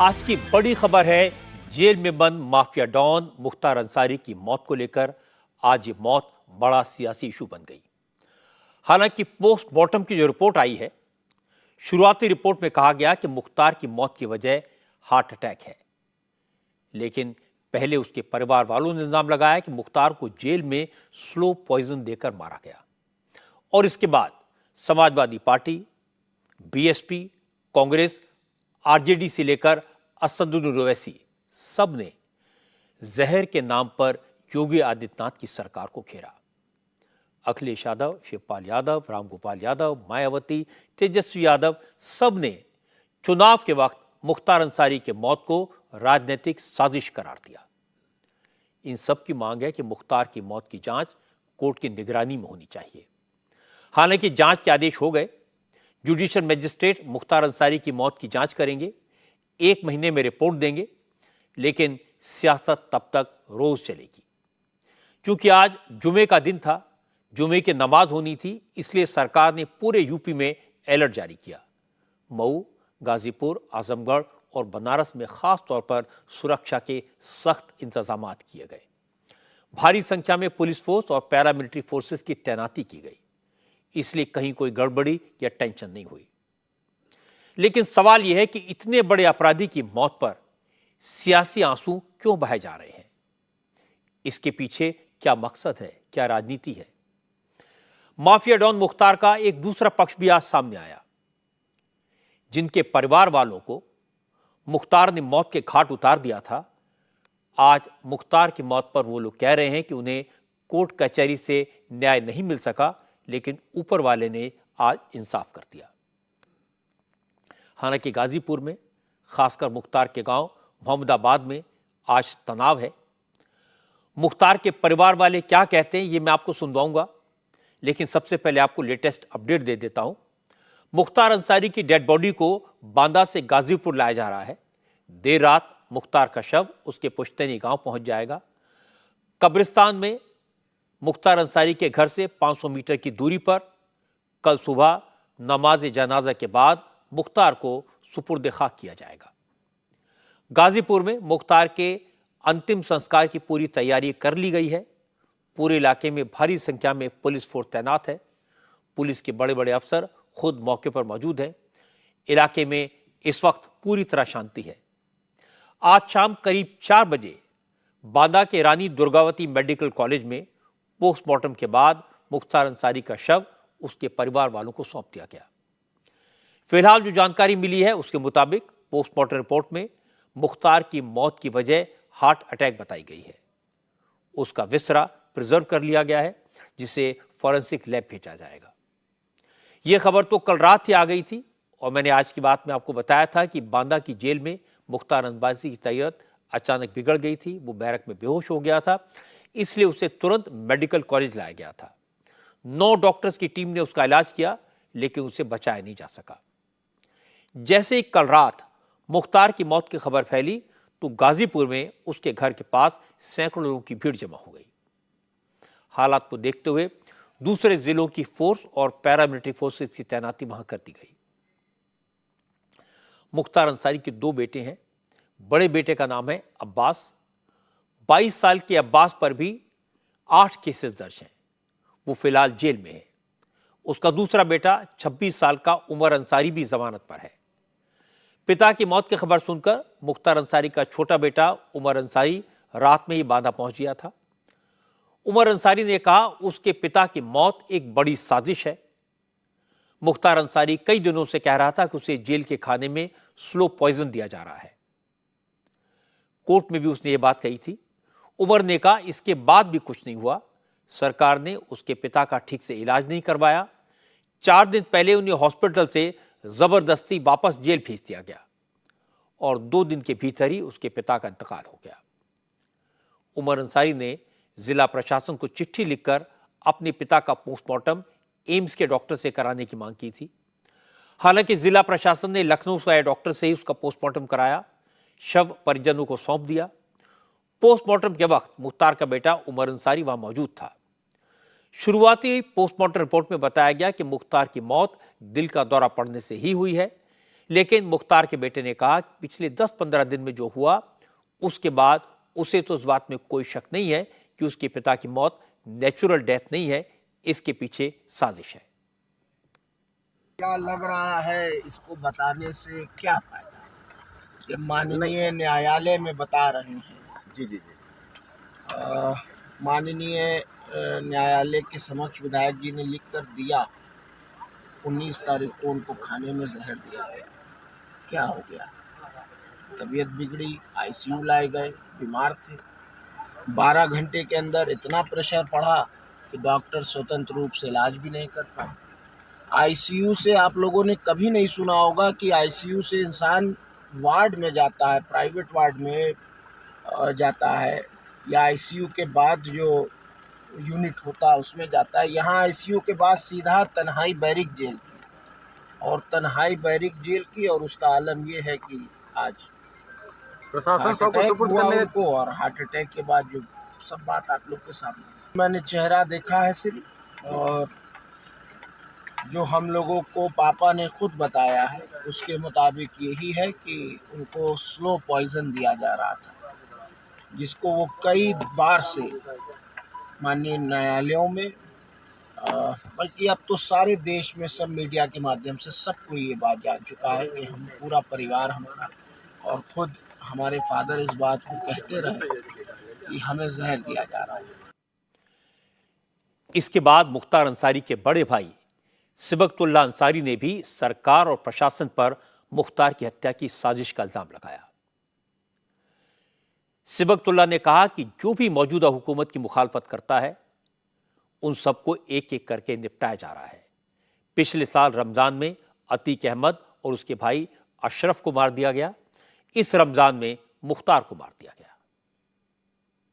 आज की बड़ी खबर है जेल में बंद माफिया डॉन मुख्तार अंसारी की मौत को लेकर। आज ये मौत बड़ा सियासी इशू बन गई। हालांकि पोस्टमार्टम की जो रिपोर्ट आई है, शुरुआती रिपोर्ट में कहा गया कि मुख्तार की मौत की वजह हार्ट अटैक है, लेकिन पहले उसके परिवार वालों ने इल्जाम लगाया कि मुख्तार को जेल में स्लो पॉइजन देकर मारा गया। और इसके बाद Samajwadi party, BSP, Congress, RJD से लेकर असदुद्दीन ओवैसी सब ने जहर के नाम पर योगी आदित्यनाथ की सरकार को घेरा। अखिलेश यादव, शिवपाल यादव, रामगोपाल यादव, मायावती, तेजस्वी यादव सब ने चुनाव के वक्त मुख्तार अंसारी के मौत को राजनीतिक साजिश करार दिया। इन सब की मांग है कि मुख्तार की मौत की जांच कोर्ट की निगरानी में होनी चाहिए। हालांकि जांच के आदेश हो गए। जुडिशियल मजिस्ट्रेट मुख्तार अंसारी की मौत की जांच करेंगे, 1 महीने में रिपोर्ट देंगे, लेकिन सियासत तब तक रोज चलेगी। क्योंकि आज जुमे का दिन था, जुमे की नमाज होनी थी, इसलिए सरकार ने पूरे यूपी में अलर्ट जारी किया। मऊ, गाजीपुर, आजमगढ़ और बनारस में खास तौर पर सुरक्षा के सख्त इंतजाम किए गए। भारी संख्या में पुलिस फोर्स और पैरामिलिट्री फोर्सेस की तैनाती की गई, इसलिए कहीं कोई गड़बड़ी या टेंशन नहीं हुई। लेकिन सवाल यह है कि इतने बड़े अपराधी की मौत पर सियासी आंसू क्यों बहाए जा रहे हैं? इसके पीछे क्या मकसद है, क्या राजनीति है? माफिया डॉन मुख्तार का एक दूसरा पक्ष भी आज सामने आया। जिनके परिवार वालों को मुख्तार ने मौत के घाट उतार दिया था, आज मुख्तार की मौत पर वो लोग कह रहे हैं कि उन्हें कोर्ट कचहरी से न्याय नहीं मिल सका, लेकिन ऊपर वाले ने आज इंसाफ कर दिया। हालांकि गाजीपुर में, खासकर मुख्तार के गांव मोहम्मदाबाद में आज तनाव है। मुख्तार के परिवार वाले क्या कहते हैं ये मैं आपको सुनवाऊंगा, लेकिन सबसे पहले आपको लेटेस्ट अपडेट दे देता हूं। मुख्तार अंसारी की डेड बॉडी को बांदा से गाजीपुर लाया जा रहा है। देर रात मुख्तार का शव उसके पुश्तैनी गांव पहुंच जाएगा। कब्रिस्तान में मुख्तार अंसारी के घर से 500 मीटर की दूरी पर कल सुबह नमाज जनाजा के बाद मुख्तार को सुपुर्द खाक किया जाएगा। गाजीपुर में मुख्तार के अंतिम संस्कार की पूरी तैयारी कर ली गई है। पूरे इलाके में भारी संख्या में पुलिस फोर्स तैनात है। पुलिस के बड़े बड़े अफसर खुद मौके पर मौजूद हैं। इलाके में इस वक्त पूरी तरह शांति है। आज शाम करीब 4 बजे बांदा के रानी दुर्गावती मेडिकल कॉलेज में पोस्टमार्टम के बाद मुख्तार अंसारी का शव उसके परिवार वालों को सौंप दिया गया। फिलहाल जो जानकारी मिली है उसके मुताबिक पोस्टमार्टम रिपोर्ट में मुख्तार की मौत की वजह हार्ट अटैक बताई गई है। उसका विसरा प्रिजर्व कर लिया गया है, जिसे फॉरेंसिक लैब भेजा जाएगा। यह खबर तो कल रात ही आ गई थी और मैंने आज की बात में आपको बताया था कि बांदा की जेल में मुख्तार अंसारी की तबीयत अचानक बिगड़ गई थी। वो बैरक में बेहोश हो गया था, इसलिए उसे तुरंत मेडिकल कॉलेज लाया गया था। 9 डॉक्टर्स की टीम ने उसका इलाज किया, लेकिन उसे बचाया नहीं जा सका। जैसे ही कल रात मुख्तार की मौत की खबर फैली तो गाजीपुर में उसके घर के पास सैकड़ों लोगों की भीड़ जमा हो गई। हालात को देखते हुए दूसरे जिलों की फोर्स और पैरामिलिट्री फोर्सेस की तैनाती वहां कर दी गई। मुख्तार अंसारी के 2 बेटे हैं। बड़े बेटे का नाम है अब्बास। 22 साल के अब्बास पर भी 8 केसेस दर्ज हैं। वो फिलहाल जेल में है। उसका दूसरा बेटा 26 साल का उमर अंसारी भी जमानत पर है। पिता की मौत की खबर सुनकर मुख्तार अंसारी का छोटा बेटा उमर अंसारी रात में ही बांदा पहुंच गया था। उमर अंसारी ने कहा उसके पिता की मौत एक बड़ी साजिश है। मुख्तार अंसारी कई दिनों से कह रहा था कि उसे जेल के खाने में स्लो पॉइजन दिया जा रहा है। कोर्ट में भी उसने ये बात कही थी। उमर ने कहा इसके बाद भी कुछ नहीं हुआ। सरकार ने उसके पिता का ठीक से इलाज नहीं करवाया। 4 दिन पहले उन्हें हॉस्पिटल से जबरदस्ती वापस जेल भेज दिया गया और 2 दिन के भीतर ही उसके पिता का इंतकाल हो गया। उमर अंसारी ने जिला प्रशासन को चिट्ठी लिखकर अपने पिता का पोस्टमार्टम एम्स के डॉक्टर से कराने की मांग की थी। हालांकि जिला प्रशासन ने लखनऊ से आए डॉक्टर से ही उसका पोस्टमार्टम कराया, शव परिजनों को सौंप दिया। पोस्टमार्टम के वक्त मुख्तार का बेटा उमर अंसारी वहां मौजूद था। शुरुआती पोस्टमार्टम रिपोर्ट में बताया गया कि मुख्तार की मौत दिल का दौरा पड़ने से ही हुई है, लेकिन मुख्तार के बेटे ने कहा कि पिछले 10-15 दिन में जो हुआ उसके बाद उसे तो इस बात में कोई शक नहीं है कि उसके पिता की मौत नेचुरल डेथ नहीं है, इसके पीछे साजिश है। क्या लग रहा है, इसको बताने से क्या फायदा? ये माननीय न्यायालय में बता रहे हैं। जी जी जी। माननीय न्यायालय के समक्ष विधायक जी ने लिख कर दिया, 19 तारीख को उनको खाने में जहर दिया गया। क्या हो गया? तबीयत बिगड़ी, आईसीयू लाए गए, बीमार थे। 12 घंटे के अंदर इतना प्रेशर पड़ा कि डॉक्टर स्वतंत्र रूप से इलाज भी नहीं कर पाए। आईसीयू से आप लोगों ने कभी नहीं सुना होगा कि आईसीयू से इंसान वार्ड में जाता है, प्राइवेट वार्ड में जाता है, या आईसीयू के बाद जो यूनिट होता है उसमें जाता है। यहाँ आईसीयू के बाद सीधा तन्हाई बैरिक जेल की, और तन्हाई बैरिक जेल की, और उसका आलम ये है कि आज प्रशासन हार्ट अटैक हुआ उनको, और हार्ट अटैक के बाद जो सब बात आप लोग के सामने। मैंने चेहरा देखा है सिर्फ, और जो हम लोगों को पापा ने खुद बताया है उसके मुताबिक यही है कि उनको स्लो पॉइजन दिया जा रहा था, जिसको वो कई बार से माननीय न्यायालयों में, बल्कि अब तो सारे देश में सब मीडिया के माध्यम से सबको ये बात जान चुका है कि हम पूरा परिवार हमारा और खुद हमारे फादर इस बात को कहते रहे कि हमें जहर दिया जा रहा है। इसके बाद मुख्तार अंसारी के बड़े भाई सिबगतुल्लाह अंसारी ने भी सरकार और प्रशासन पर मुख्तार की हत्या की साजिश का इल्जाम लगाया। सिबगतुल्लाह ने कहा कि जो भी मौजूदा हुकूमत की मुखालफत करता है उन सबको एक एक करके निपटाया जा रहा है। पिछले साल रमजान में अतीक अहमद और उसके भाई अशरफ को मार दिया गया। इस रमजान में मुख्तार को मार दिया गया।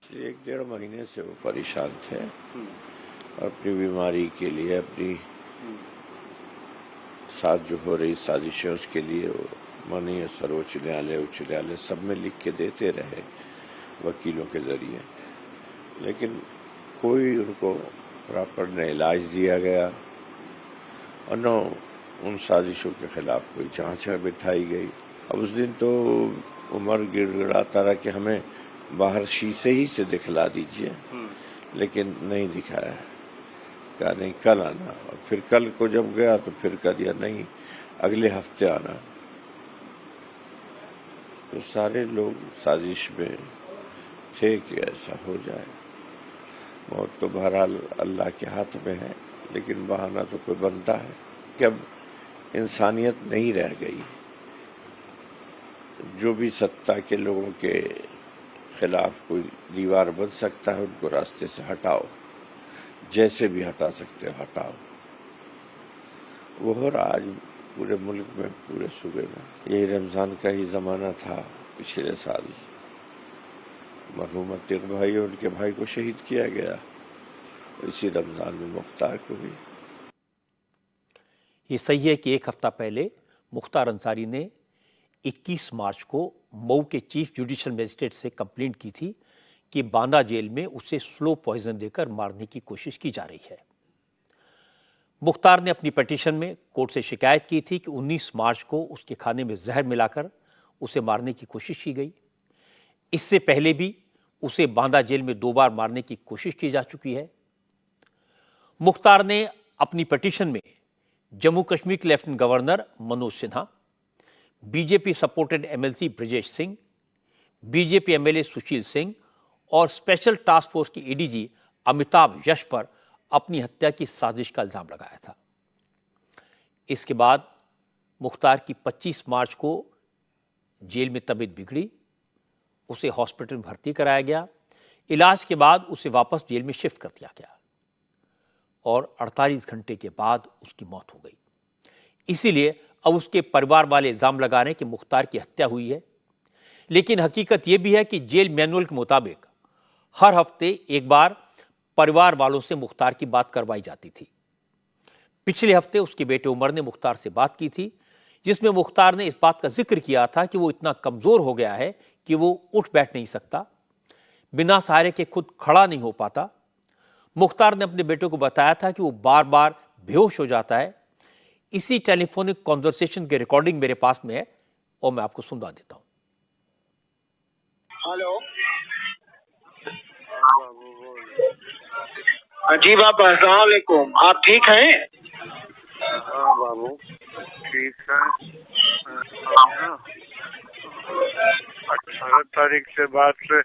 1-1.5 महीने से वो परेशान थे और अपनी बीमारी के लिए, अपनी साथ जो हो रही साजिशें उसके लिए वो माननीय सर्वोच्च न्यायालय, उच्च न्यायालय सब में लिख के देते रहे वकीलों के जरिए, लेकिन कोई उनको प्रॉपर न इलाज दिया गया और न उन साजिशों के खिलाफ कोई जांच बिठाई गई। अब उस दिन तो उमर गिड़गिड़ाता रहा कि हमें बाहर शीशे ही से दिखला दीजिए, लेकिन नहीं दिखाया। कहा नहीं कल आना, और फिर कल को जब गया तो फिर कह दिया नहीं अगले हफ्ते आना। तो सारे लोग साजिश में थे कि ऐसा हो जाए। मौत तो बहरहाल अल्लाह के हाथ में है, लेकिन बहाना तो कोई बनता है कि अब इंसानियत नहीं रह गई। जो भी सत्ता के लोगों के खिलाफ कोई दीवार बन सकता है उनको रास्ते से हटाओ, जैसे भी हटा सकते हो हटाओ। वो हो रहा आज पूरे मुल्क में, पूरे सूबे में। यही रमज़ान का ही ज़माना था पिछले साल। मरहूम अतीक भाई और उनके भाई को शहीद किया गया, इसी रमज़ान में मुख्तार को भी। ये सही है कि एक हफ्ता पहले मुख्तार अंसारी ने 21 मार्च को मऊ के चीफ जुडिशियल मजिस्ट्रेट से कंप्लेंट की थी कि बांदा जेल में उसे स्लो पॉइजन देकर मारने की कोशिश की जा रही है। मुख्तार ने अपनी पिटीशन में कोर्ट से शिकायत की थी कि 19 मार्च को उसके खाने में जहर मिलाकर उसे मारने की कोशिश की गई। इससे पहले भी उसे बांदा जेल में 2 बार मारने की कोशिश की जा चुकी है। मुख्तार ने अपनी पिटीशन में जम्मू कश्मीर के lieutenant governor Manoj Sinha, BJP supported MLC Brajesh Singh, BJP MLA Sushil Singh और स्पेशल टास्क फोर्स की एडीजी अमिताभ यश पर अपनी हत्या की साजिश का इल्जाम लगाया था। इसके बाद मुख्तार की 25 मार्च को जेल में तबीयत बिगड़ी, उसे हॉस्पिटल में भर्ती कराया गया। इलाज के बाद उसे वापस जेल में शिफ्ट कर दिया गया और 48 घंटे के बाद उसकी मौत हो गई। इसीलिए अब उसके परिवार वाले इल्जाम लगा रहे हैं कि मुख्तार की हत्या हुई है, लेकिन हकीकत यह भी है कि जेल मैनुअल के मुताबिक हर हफ्ते एक बार परिवार वालों से मुख्तार की बात करवाई जाती थी। पिछले हफ्ते उसके बेटे उमर ने मुख्तार से बात की थी, जिसमें मुख्तार ने इस बात का जिक्र किया था कि वो इतना कमजोर हो गया है कि वो उठ बैठ नहीं सकता, बिना सहारे के खुद खड़ा नहीं हो पाता। मुख्तार ने अपने बेटे को बताया था कि वो बार बार बेहोश हो जाता है, इसी टेलीफोनिक कॉन्वर्सेशन की रिकॉर्डिंग मेरे पास में है और मैं आपको सुनवा देता हूं। हेलो। जी बाबा, अस्सलाम वालेकुम। आप ठीक हैं? हाँ बाबू ठीक है। 18 तारीख से बाद से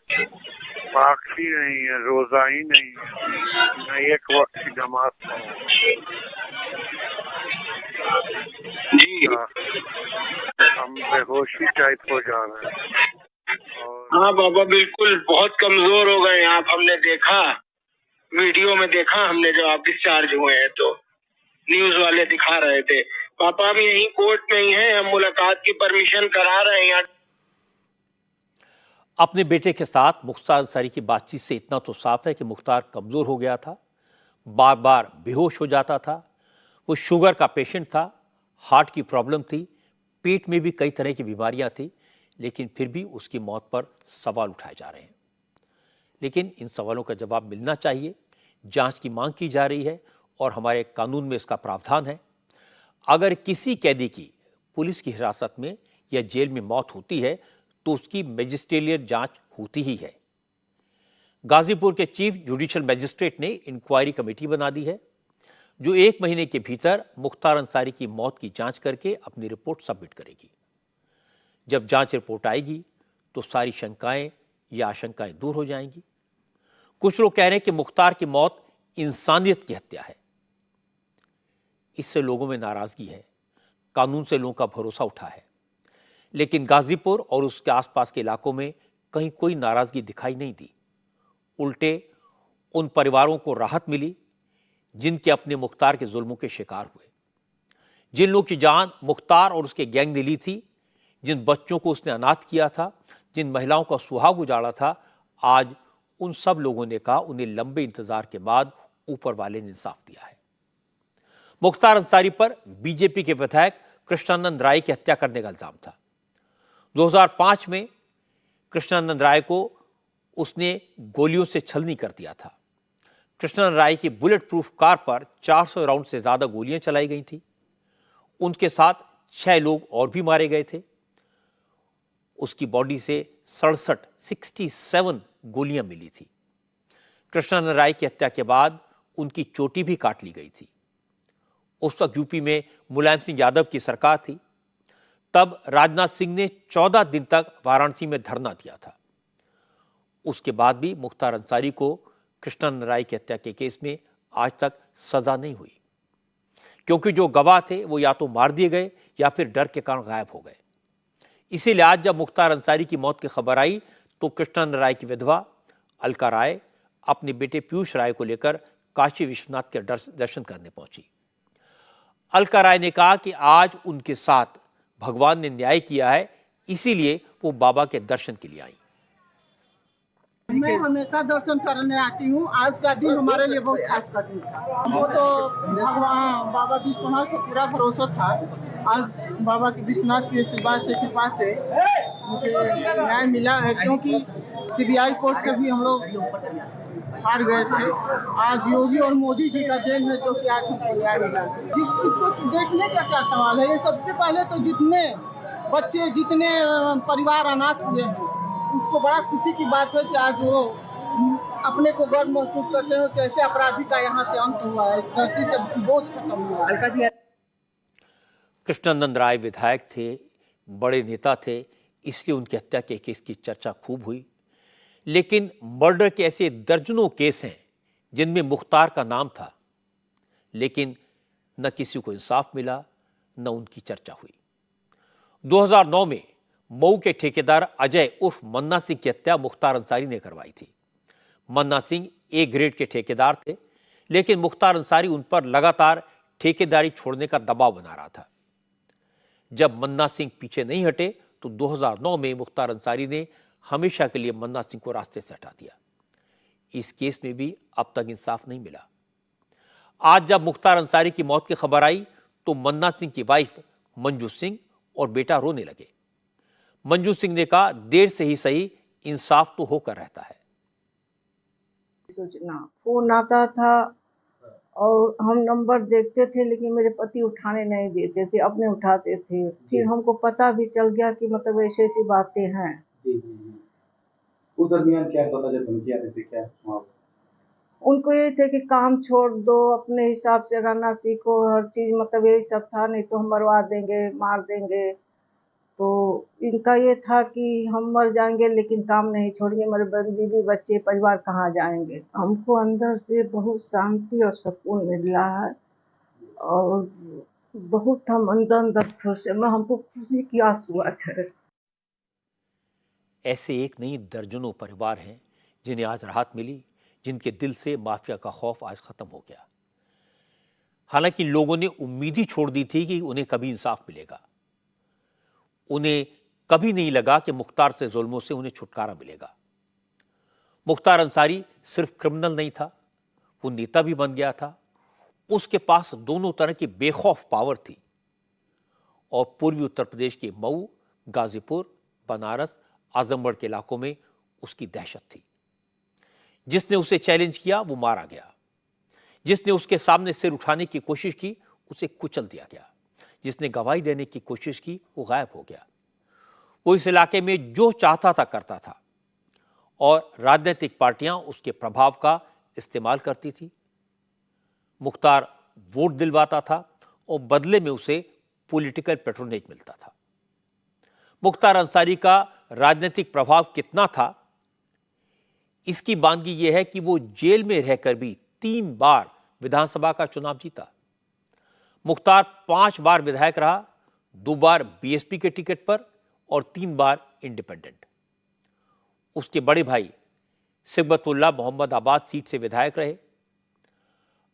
पाक ही नहीं है, रोजा ही नहीं है, न एक वक्त की नमाज पढ़ो। जी हम बेहोशी टाइप हो जा रहे हैं। और हाँ बाबा, बिल्कुल बहुत कमजोर हो गए आप। हमने देखा, वीडियो में देखा हमने, जब आप डिस्चार्ज हुए हैं तो न्यूज वाले दिखा रहे थे। पापा हम यहीं कोर्ट में ही हैं, हम मुलाकात की परमिशन करा रहे हैं यहाँ। अपने बेटे के साथ मुख्तार अंसारी की बातचीत से इतना तो साफ है कि मुख्तार कमजोर हो गया था, बार बार बेहोश हो जाता था। वो शुगर का पेशेंट था, हार्ट की प्रॉब्लम थी, पेट में भी कई तरह की बीमारियां थी, लेकिन फिर भी उसकी मौत पर सवाल उठाए जा रहे हैं। लेकिन इन सवालों का जवाब मिलना चाहिए। जांच की मांग की जा रही है और हमारे कानून में इसका प्रावधान है। अगर किसी कैदी की पुलिस की हिरासत में या जेल में मौत होती है तो उसकी मैजिस्ट्रियल जांच होती ही है। गाजीपुर के चीफ जुडिशियल मैजिस्ट्रेट ने इंक्वायरी कमेटी बना दी है जो 1 महीने के भीतर मुख्तार अंसारी की मौत की जांच करके अपनी रिपोर्ट सबमिट करेगी। जब जांच रिपोर्ट आएगी तो सारी शंकाएं या आशंकाएं दूर हो जाएंगी। कुछ लोग कह रहे हैं कि मुख्तार की मौत इंसानियत की हत्या है। इससे लोगों में नाराजगी है, कानून से लोगों का भरोसा उठा है। लेकिन गाजीपुर और उसके आसपास के इलाकों में कहीं कोई नाराजगी दिखाई नहीं दी। उल्टे उन परिवारों को राहत मिली जिनके अपने मुख्तार के जुल्मों के शिकार हुए, जिन लोगों की जान मुख्तार और उसके गैंग ने ली थी, जिन बच्चों को उसने अनाथ किया था, जिन महिलाओं का सुहाग उजाड़ा था। आज उन सब लोगों ने कहा उन्हें लंबे इंतजार के बाद ऊपर वाले ने इंसाफ दिया है। मुख्तार अंसारी पर बीजेपी के विधायक कृष्णानंद राय की हत्या करने का इल्जाम था। 2005 में कृष्णानंद राय को उसने गोलियों से छलनी कर दिया था। कृष्णानंद राय की बुलेट प्रूफ कार पर 400 राउंड से ज्यादा गोलियां चलाई गई थी। उनके साथ 6 लोग और भी मारे गए थे। उसकी बॉडी से 67 गोलियां मिली थी। कृष्णानंद राय की हत्या के बाद उनकी चोटी भी काट ली गई थी। उस वक्त यूपी में मुलायम सिंह यादव की सरकार थी। तब राजनाथ सिंह ने 14 दिन तक वाराणसी में धरना दिया था। उसके बाद भी मुख्तार अंसारी को कृष्णानंद राय की हत्या के केस में आज तक सजा नहीं हुई, क्योंकि जो गवाह थे वो या तो मार दिए गए या फिर डर के कारण गायब हो गए। इसीलिए आज जब मुख्तार अंसारी की मौत की खबर आई तो कृष्णानंद राय की विधवा अलका राय अपने बेटे पीयूष राय को लेकर काशी विश्वनाथ के दर्शन करने पहुंची। अलका राय ने कहा कि आज उनके साथ भगवान ने न्याय किया है, इसीलिए वो बाबा के दर्शन के लिए आई। मैं हमेशा दर्शन करने आती हूँ। आज का दिन हमारे लिए बहुत खास का दिन था। वो तो भगवान बाबा विश्वनाथ को पूरा भरोसा था। आज बाबा के विश्वनाथ की कृपा से मुझे न्याय मिला है, क्योंकि सीबीआई कोर्ट से भी हम लोग हार गए थे। आज योगी और मोदी जी का देन है जो कि आज हमको न्याय मिला। इसको देखने का क्या सवाल है। ये सबसे पहले तो जितने बच्चे, जितने परिवार अनाथ हुए हैं, उसको बड़ा खुशी की बात है कि आज वो अपने को गर्व महसूस करते हैं कि ऐसे अपराधी का यहाँ से अंत हुआ है, इस धरती से बोझ खत्म हुआ है। कृष्णानंद राय विधायक थे, बड़े नेता थे, इसलिए उनकी हत्या के केस की चर्चा खूब हुई। लेकिन मर्डर के ऐसे दर्जनों केस हैं जिनमें मुख्तार का नाम था, लेकिन न किसी को इंसाफ मिला, न उनकी चर्चा हुई। 2009 में मऊ के ठेकेदार अजय उर्फ मन्ना सिंह की हत्या मुख्तार अंसारी ने करवाई थी। मन्ना सिंह ए ग्रेड के ठेकेदार थे, लेकिन मुख्तार अंसारी उन पर लगातार ठेकेदारी छोड़ने का दबाव बना रहा था। जब मन्ना सिंह पीछे नहीं हटे तो 2009 में मुख्तार अंसारी ने हमेशा के लिए मन्ना सिंह को रास्ते से हटा दिया। इस केस में भी अब तक इंसाफ नहीं मिला। आज जब मुख्तार अंसारी की मौत की खबर आई तो मन्ना सिंह की वाइफ मंजू सिंह और बेटा रोने लगे। मंजू सिंह ने कहा, देर से ही सही, इंसाफ तो होकर रहता है। सूचना फोन आता था और हम नंबर देखते थे, लेकिन मेरे पति उठाने नहीं देते थे, अपने उठाते थे। फिर हमको पता भी चल गया कि मतलब ऐसी ऐसी बातें हैं। उस दरमियान क्या पता जब धमकी आती थी, क्या वहाँ उनको ये थे कि काम छोड़ दो, अपने हिसाब से रहना सीखो, हर चीज मतलब यही सब था, नहीं तो हम मरवा देंगे, मार देंगे। तो इनका ये था कि हम मर जाएंगे लेकिन काम नहीं छोड़ेंगे, मेरे बीवी बच्चे परिवार कहाँ जाएंगे। हमको अंदर से बहुत शांति और सुकून मिला है और बहुत हम अंदर अंदर खुश है। मैं हमको खुशी की आंसू आ रहे। ऐसे एक नहीं दर्जनों परिवार हैं जिन्हें आज राहत मिली, जिनके दिल से माफिया का खौफ आज खत्म हो गया। हालांकि लोगों ने उम्मीद ही छोड़ दी थी कि उन्हें कभी इंसाफ मिलेगा। उन्हें कभी नहीं लगा कि मुख्तार से जुल्मों से उन्हें छुटकारा मिलेगा। मुख्तार अंसारी सिर्फ क्रिमिनल नहीं था, वो नेता भी बन गया था। उसके पास दोनों तरह की बेखौफ पावर थी और पूर्वी उत्तर प्रदेश के मऊ, गाजीपुर, बनारस, आजमगढ़ के इलाकों में उसकी दहशत थी। जिसने उसे चैलेंज किया वो मारा गया, जिसने उसके सामने सिर उठाने की कोशिश की उसे कुचल दिया गया, जिसने गवाही देने की कोशिश की वो गायब हो गया। वो इस इलाके में जो चाहता था करता था और राजनीतिक पार्टियां उसके प्रभाव का इस्तेमाल करती थी। मुख्तार वोट दिलवाता था और बदले में उसे पॉलिटिकल पैट्रोनेज मिलता था। मुख्तार अंसारी का राजनीतिक प्रभाव कितना था, इसकी बानगी यह है कि वो जेल में रहकर भी 3 बार विधानसभा का चुनाव जीता। मुख्तार 5 बार विधायक रहा, 2 बार बीएसपी के टिकट पर और 3 बार इंडिपेंडेंट। उसके बड़े भाई सिबगतुल्लाह मोहम्मदाबाद सीट से विधायक रहे।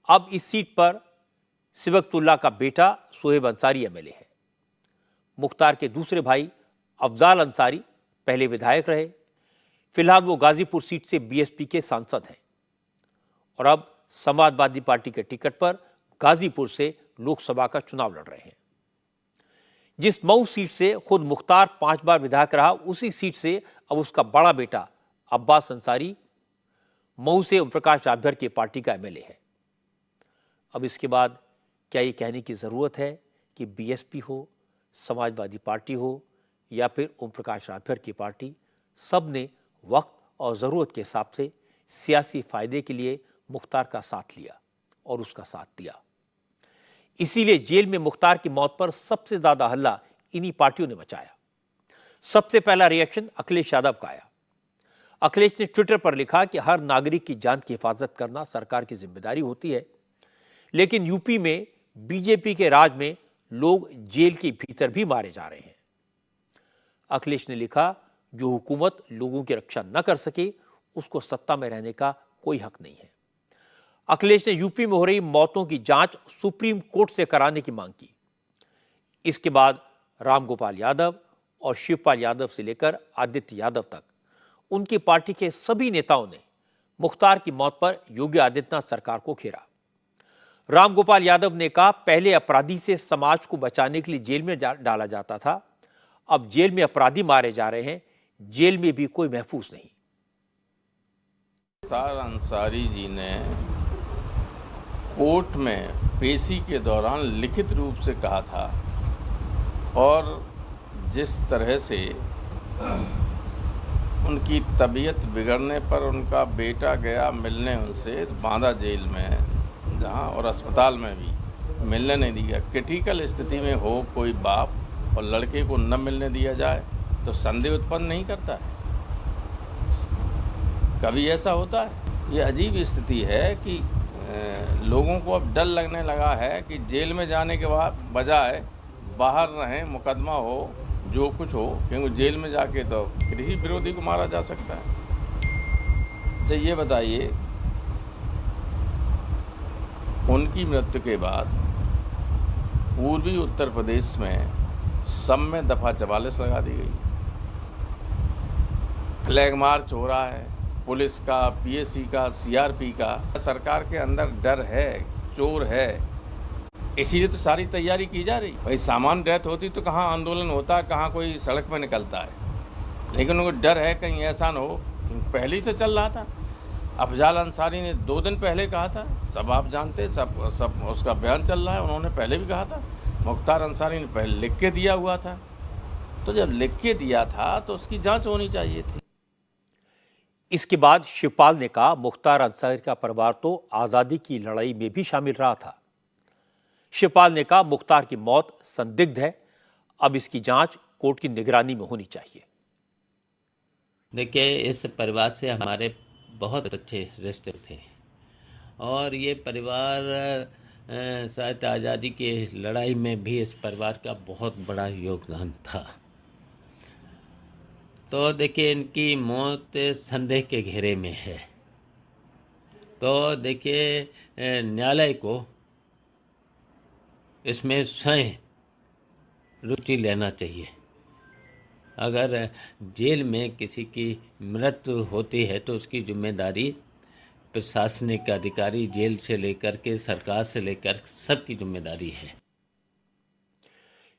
अब इस सीट पर सिबगतुल्लाह का बेटा सोहेब अंसारी एमएलए है। मुख्तार के दूसरे भाई अफजाल अंसारी पहले विधायक रहे। फिलहाल वो गाजीपुर सीट से बीएसपी के सांसद हैं और अब समाजवादी पार्टी के टिकट पर गाजीपुर से लोकसभा का चुनाव लड़ रहे हैं। जिस मऊ सीट से खुद मुख्तार 5 बार विधायक रहा, उसी सीट से अब उसका बड़ा बेटा अब्बास अंसारी मऊ से ओम प्रकाश राजभर की पार्टी का एमएलए है। अब इसके बाद क्या ये कहने की जरूरत है कि बीएसपी हो, समाजवादी पार्टी हो या फिर ओम प्रकाश राजभर की पार्टी, सब ने वक्त और ज़रूरत के हिसाब से सियासी फायदे के लिए मुख्तार का साथ लिया और उसका साथ दिया। इसीलिए जेल में मुख्तार की मौत पर सबसे ज़्यादा हल्ला इन्हीं पार्टियों ने मचाया। सबसे पहला रिएक्शन अखिलेश यादव का आया। अखिलेश ने ट्विटर पर लिखा कि हर नागरिक की जान की हिफाजत करना सरकार की जिम्मेदारी होती है, लेकिन यूपी में बीजेपी के राज में लोग जेल के भीतर भी मारे जा रहे हैं। अखिलेश ने लिखा, जो हुकूमत लोगों की रक्षा न कर सके उसको सत्ता में रहने का कोई हक नहीं है। अखिलेश ने यूपी में हो रही मौतों की जांच सुप्रीम कोर्ट से कराने की मांग की। इसके बाद रामगोपाल यादव और शिवपाल यादव से लेकर आदित्य यादव तक उनकी पार्टी के सभी नेताओं ने मुख्तार की मौत पर योगी आदित्यनाथ सरकार को घेरा। रामगोपाल यादव ने कहा, पहले अपराधी से समाज को बचाने के लिए जेल में डाला जाता था, अब जेल में अपराधी मारे जा रहे हैं, जेल में भी कोई महफूज नहीं। मुख्तार अंसारी जी ने कोर्ट में पेशी के दौरान लिखित रूप से कहा था और जिस तरह से उनकी तबीयत बिगड़ने पर उनका बेटा गया मिलने उनसे बांदा जेल में, जहां और अस्पताल में भी मिलने नहीं दिया। क्रिटिकल स्थिति में हो कोई बाप और लड़के को न मिलने दिया जाए तो संदेह उत्पन्न नहीं करता है। कभी ऐसा होता है। ये अजीब स्थिति है कि लोगों को अब डर लगने लगा है कि जेल में जाने के बाद बजाय बाहर रहें, मुकदमा हो, जो कुछ हो, क्योंकि जेल में जाके तो किसी विरोधी को मारा जा सकता है। अच्छा ये बताइए, उनकी मृत्यु के बाद पूर्वी उत्तर प्रदेश में सब में दफ़ा 44 लगा दी गई। फ्लैग मार्च हो रहा है, पुलिस का, पीएसी का, सीआरपी का। सरकार के अंदर डर है, चोर है, इसीलिए तो सारी तैयारी की जा रही। भाई सामान्य डेथ होती तो कहाँ आंदोलन होता, कहाँ कोई सड़क पर निकलता है, लेकिन उनको डर है कहीं ऐसा न हो, पहले ही से चल रहा था। अफजाल अंसारी ने 2 दिन पहले कहा था, सब आप जानते, सब उसका बयान चल रहा है, उन्होंने पहले भी कहा था। मुख्तार अंसारी ने पहले लिख के दिया हुआ था, तो जब लिख के दिया था तो उसकी जांच होनी चाहिए थी। इसके बाद शिवपाल ने कहा मुख्तार अंसारी का परिवार तो आज़ादी की लड़ाई में भी शामिल रहा था। शिवपाल ने कहा मुख्तार की मौत संदिग्ध है, अब इसकी जांच कोर्ट की निगरानी में होनी चाहिए। देखिए, इस परिवार से हमारे बहुत अच्छे रिश्ते थे और ये परिवार शायद आज़ादी की लड़ाई में भी इस परिवार का बहुत बड़ा योगदान था। तो देखिए, इनकी मौत संदेह के घेरे में है। तो देखिए, न्यायालय को इसमें स्वयं रुचि लेना चाहिए। अगर जेल में किसी की मृत्यु होती है तो उसकी जिम्मेदारी प्रशासनिक अधिकारी, जेल से लेकर के सरकार से लेकर सबकी जिम्मेदारी है।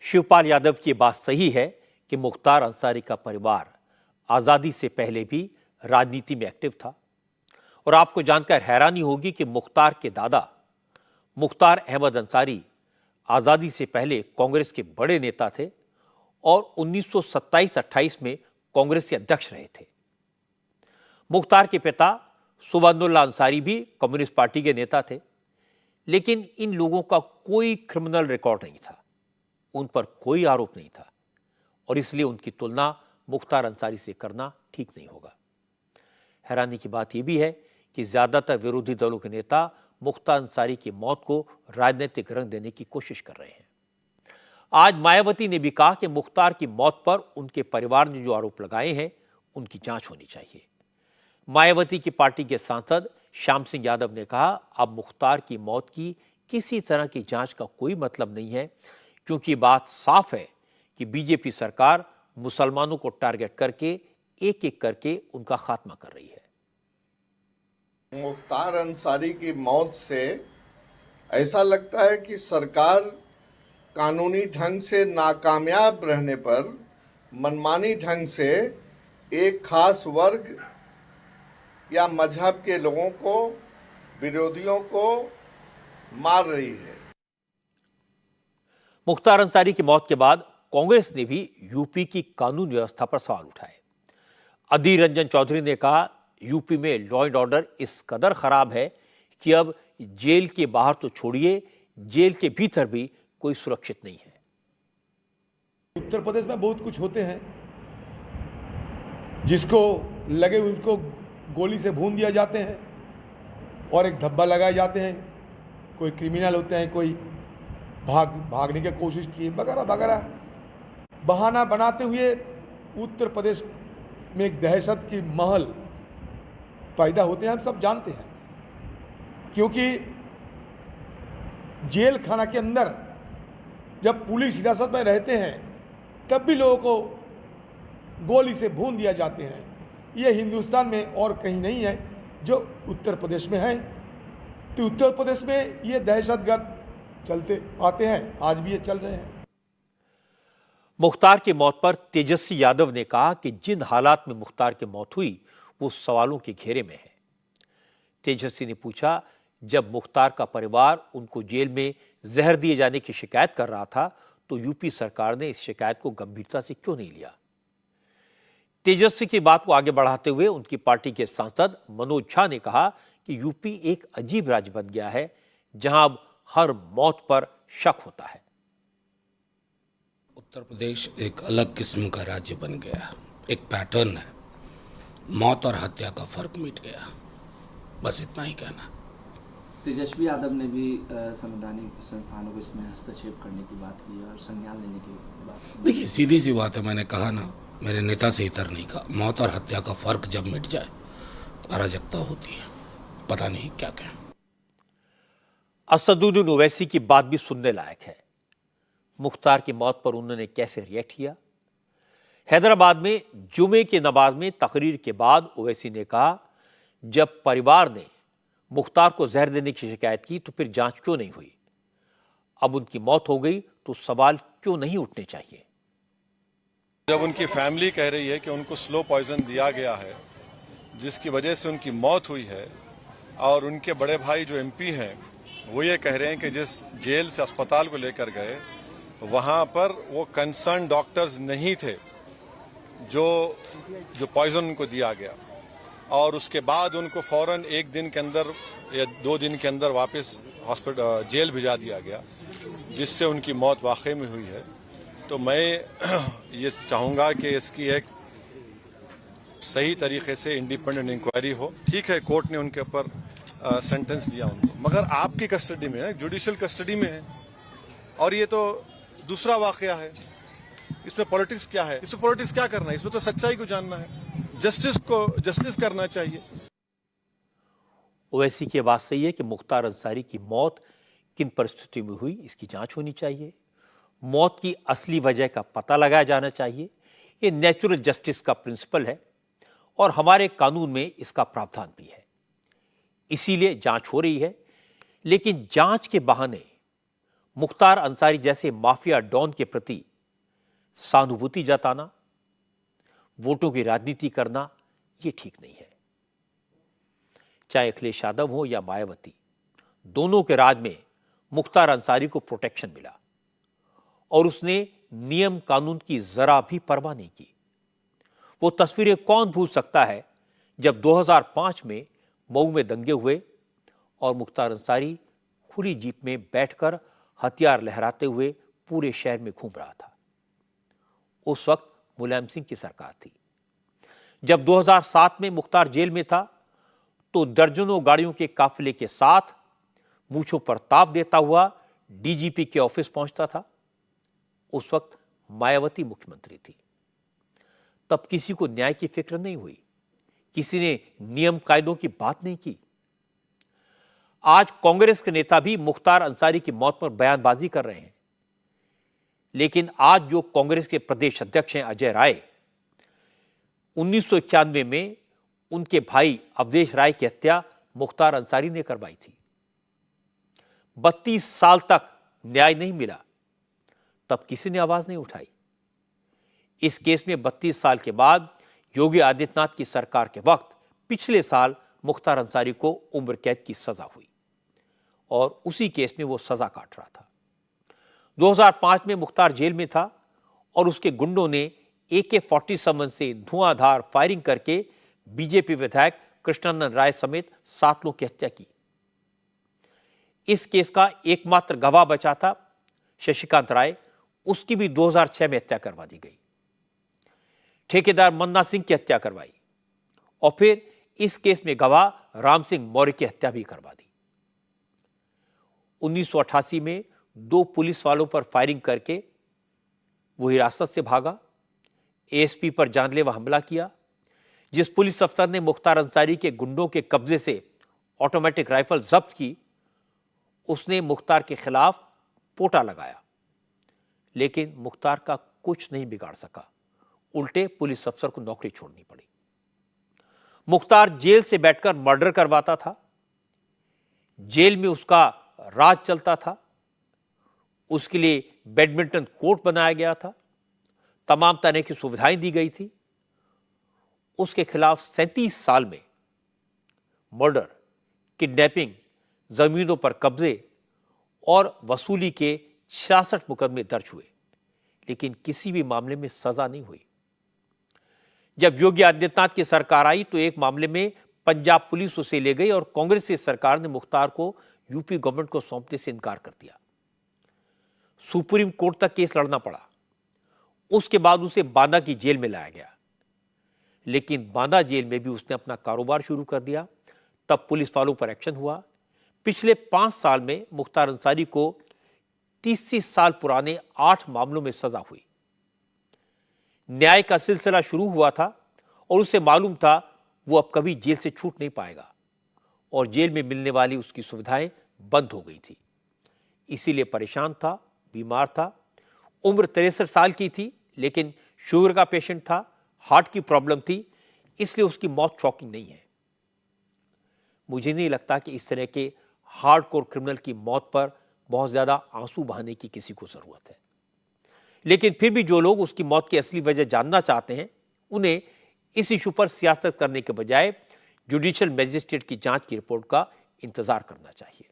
शिवपाल यादव की बात सही है कि मुख्तार अंसारी का परिवार आज़ादी से पहले भी राजनीति में एक्टिव था और आपको जानकर हैरानी होगी कि मुख्तार के दादा मुख्तार अहमद अंसारी आज़ादी से पहले कांग्रेस के बड़े नेता थे और 1927-28 में कांग्रेस के अध्यक्ष रहे थे। मुख्तार के पिता सुबहानुल्लाह अंसारी भी कम्युनिस्ट पार्टी के नेता थे, लेकिन इन लोगों का कोई क्रिमिनल रिकॉर्ड नहीं था, उन पर कोई आरोप नहीं था और इसलिए उनकी तुलना मुख्तार अंसारी से करना ठीक नहीं होगा। हैरानी की बात यह भी है कि ज्यादातर विरोधी दलों के नेता मुख्तार अंसारी की मौत को राजनीतिक रंग देने की कोशिश कर रहे हैं। आज मायावती ने भी कहा कि मुख्तार की मौत पर उनके परिवार ने जो आरोप लगाए हैं उनकी जांच होनी चाहिए। मायावती की पार्टी के सांसद श्याम सिंह यादव ने कहा अब मुख्तार की मौत की किसी तरह की जांच का कोई मतलब नहीं है, क्योंकि बात साफ है कि बीजेपी सरकार मुसलमानों को टारगेट करके एक एक करके उनका खात्मा कर रही है। मुख्तार अंसारी की मौत से ऐसा लगता है कि सरकार कानूनी ढंग से नाकामयाब रहने पर मनमानी ढंग से एक खास वर्ग या मजहब के लोगों को, विरोधियों को मार रही है। मुख्तार अंसारी की मौत के बाद कांग्रेस ने भी यूपी की कानून व्यवस्था पर सवाल उठाए। अधीर रंजन चौधरी ने कहा यूपी में लॉ एंड ऑर्डर इस कदर खराब है कि अब जेल के बाहर तो छोड़िए, जेल के भीतर भी कोई सुरक्षित नहीं है। उत्तर प्रदेश में बहुत कुछ होते हैं, जिसको लगे उसको गोली से भून दिया जाते हैं और एक धब्बा लगाए जाते हैं। कोई क्रिमिनल होते हैं, कोई भागने की कोशिश की वगैरह वगैरह बहाना बनाते हुए उत्तर प्रदेश में एक दहशत की महल पैदा होते हैं। हम सब जानते हैं, क्योंकि जेल खाना के अंदर जब पुलिस हिरासत में रहते हैं तब भी लोगों को गोली से भून दिया जाते हैं। ये हिंदुस्तान में और कहीं नहीं है, जो उत्तर प्रदेश में है। तो उत्तर प्रदेश में ये दहशतगर्द चलते आते हैं, आज भी ये चल रहे हैं। मुख्तार की मौत पर तेजस्वी यादव ने कहा कि जिन हालात में मुख्तार की मौत हुई वो सवालों के घेरे में है। तेजस्वी ने पूछा जब मुख्तार का परिवार उनको जेल में जहर दिए जाने की शिकायत कर रहा था तो यूपी सरकार ने इस शिकायत को गंभीरता से क्यों नहीं लिया। तेजस्वी की बात को आगे बढ़ाते हुए उनकी पार्टी के सांसद मनोज झा ने कहा कि यूपी एक अजीब राज्य बन गया है जहां अब हर मौत पर शक होता है। उत्तर प्रदेश एक अलग किस्म का राज्य बन गया, एक पैटर्न है, मौत और हत्या का फर्क मिट गया, बस इतना ही कहना। तेजस्वी यादव ने भी संवैधानिक संस्थानों को इसमें हस्तक्षेप करने की बात की और संज्ञान लेने की बात की। देखिए, सीधी सी बात है, मैंने कहा ना, मेरे नेता से इतर नहीं कहा, मौत और हत्या का फर्क जब मिट जाए तो अराजकता होती है, पता नहीं क्या कहें। असदुद्दीन ओवैसी की बात भी सुनने लायक है। मुख्तार की मौत पर उन्होंने कैसे रिएक्ट किया। हैदराबाद में जुमे की नमाज में तकरीर के बाद ओवैसी ने कहा जब परिवार ने मुख्तार को जहर देने की शिकायत की तो फिर जांच क्यों नहीं हुई। अब उनकी मौत हो गई तो सवाल क्यों नहीं उठने चाहिए। जब उनकी फैमिली कह रही है कि उनको स्लो पॉइजन दिया गया है, जिसकी वजह से उनकी मौत हुई है, और उनके बड़े भाई जो एमपी हैं वो ये कह रहे हैं कि जिस जेल से अस्पताल को लेकर गए वहां पर वो कंसर्न डॉक्टर्स नहीं थे जो पॉइजन उनको दिया गया, और उसके बाद उनको फौरन 1 दिन के अंदर या 2 दिन के अंदर वापस हॉस्पिटल जेल भिजा दिया गया, जिससे उनकी मौत वाकई में हुई है। तो मैं ये चाहूँगा कि इसकी एक सही तरीके से इंडिपेंडेंट इंक्वायरी हो। ठीक है, कोर्ट ने उनके ऊपर सेंटेंस दिया उनको, मगर आपकी कस्टडी में है, जुडिशियल कस्टडी में है, और ये तो दूसरा वाकया है। इसमें पॉलिटिक्स क्या है? इसमें पॉलिटिक्स क्या करना है? इसमें तो सच्चाई को जानना है, जस्टिस करना चाहिए। ओवैसी की बात सही है कि मुख्तार अंसारी की मौत किन परिस्थितियों में हुई, इसकी जांच होनी चाहिए। मौत की असली वजह का पता लगाया जाना चाहिए। ये नेचुरल जस्टिस का प्रिंसिपल है और हमारे कानून में इसका प्रावधान भी है, इसीलिए जांच हो रही है। लेकिन जांच के बहाने मुख्तार अंसारी जैसे माफिया डॉन के प्रति सहानुभूति जताना, वोटों की राजनीति करना, ये ठीक नहीं है। चाहे अखिलेश यादव हो या मायावती, दोनों के राज में मुख्तार अंसारी को प्रोटेक्शन मिला और उसने नियम कानून की जरा भी परवाह नहीं की। वो तस्वीरें कौन भूल सकता है जब 2005 में मऊ में दंगे हुए और मुख्तार अंसारी खुली जीप में बैठकर हथियार लहराते हुए पूरे शहर में घूम रहा था। उस वक्त मुलायम सिंह की सरकार थी। जब 2007 में मुख्तार जेल में था तो दर्जनों गाड़ियों के काफिले के साथ मूंछों पर ताप देता हुआ डीजीपी के ऑफिस पहुंचता था। उस वक्त मायावती मुख्यमंत्री थी। तब किसी को न्याय की फिक्र नहीं हुई, किसी ने नियम कायदों की बात नहीं की। आज कांग्रेस के नेता भी मुख्तार अंसारी की मौत पर बयानबाजी कर रहे हैं, लेकिन आज जो कांग्रेस के प्रदेश अध्यक्ष हैं अजय राय, 1991 में उनके भाई अवधेश राय की हत्या मुख्तार अंसारी ने करवाई थी। 32 साल तक न्याय नहीं मिला, तब किसी ने आवाज नहीं उठाई। इस केस में 32 साल के बाद योगी आदित्यनाथ की सरकार के वक्त पिछले साल मुख्तार अंसारी को उम्र कैद की सजा हुई और उसी केस में वो सजा काट रहा था। 2005 में मुख्तार जेल में था और उसके गुंडों ने AK-47 से धुआंधार फायरिंग करके बीजेपी विधायक कृष्णानंद राय समेत 7 लोगों की हत्या की। इस केस का एकमात्र गवाह बचा था शशिकांत राय, उसकी भी 2006 में हत्या करवा दी गई। ठेकेदार मन्ना सिंह की हत्या करवाई और फिर इस केस में गवाह राम सिंह मौर्य की हत्या भी करवा दी। 1988 में 2 पुलिस वालों पर फायरिंग करके वो हिरासत से भागा। एएसपी पर जानलेवा हमला किया। जिस पुलिस अफसर ने मुख्तार अंसारी के गुंडों के कब्जे से ऑटोमेटिक राइफल जब्त की, उसने मुख्तार के खिलाफ पोटा लगाया, लेकिन मुख्तार का कुछ नहीं बिगाड़ सका। उल्टे पुलिस अफसर को नौकरी छोड़नी पड़ी। मुख्तार जेल से बैठकर मर्डर करवाता था। जेल में उसका राज चलता था। उसके लिए बैडमिंटन कोर्ट बनाया गया था। तमाम तरह की सुविधाएं दी गई थी। उसके खिलाफ 37 साल में मर्डर, किडनैपिंग, जमीनों पर कब्जे और वसूली के 66 मुकदमे दर्ज हुए, लेकिन किसी भी मामले में सजा नहीं हुई। जब योगी आदित्यनाथ की सरकार आई तो एक मामले में पंजाब पुलिस उसे ले गई और कांग्रेस की सरकार ने मुख्तार को यूपी गवर्नमेंट को सौंपने से इनकार कर दिया। सुप्रीम कोर्ट तक केस लड़ना पड़ा। उसके बाद उसे बांदा की जेल में लाया गया, लेकिन बांदा जेल में भी उसने अपना कारोबार शुरू कर दिया। तब पुलिस वालों पर एक्शन हुआ। पिछले 5 साल में मुख्तार अंसारी को 30 साल पुराने 8 मामलों में सजा हुई। न्याय का सिलसिला शुरू हुआ था और उसे मालूम था वो अब कभी जेल से छूट नहीं पाएगा और जेल में मिलने वाली उसकी सुविधाएं बंद हो गई थी। इसीलिए परेशान था, बीमार था। उम्र 63 साल की थी, लेकिन शुगर का पेशेंट था, हार्ट की प्रॉब्लम थी, इसलिए उसकी मौत शॉकिंग नहीं है। मुझे नहीं लगता कि इस तरह के हार्डकोर क्रिमिनल की मौत पर बहुत ज्यादा आंसू बहाने की किसी को जरूरत है। लेकिन फिर भी जो लोग उसकी मौत की असली वजह जानना चाहते हैं, उन्हें इस इशू पर सियासत करने के बजाय जुडिशियल मजिस्ट्रेट की जांच की रिपोर्ट का इंतजार करना चाहिए।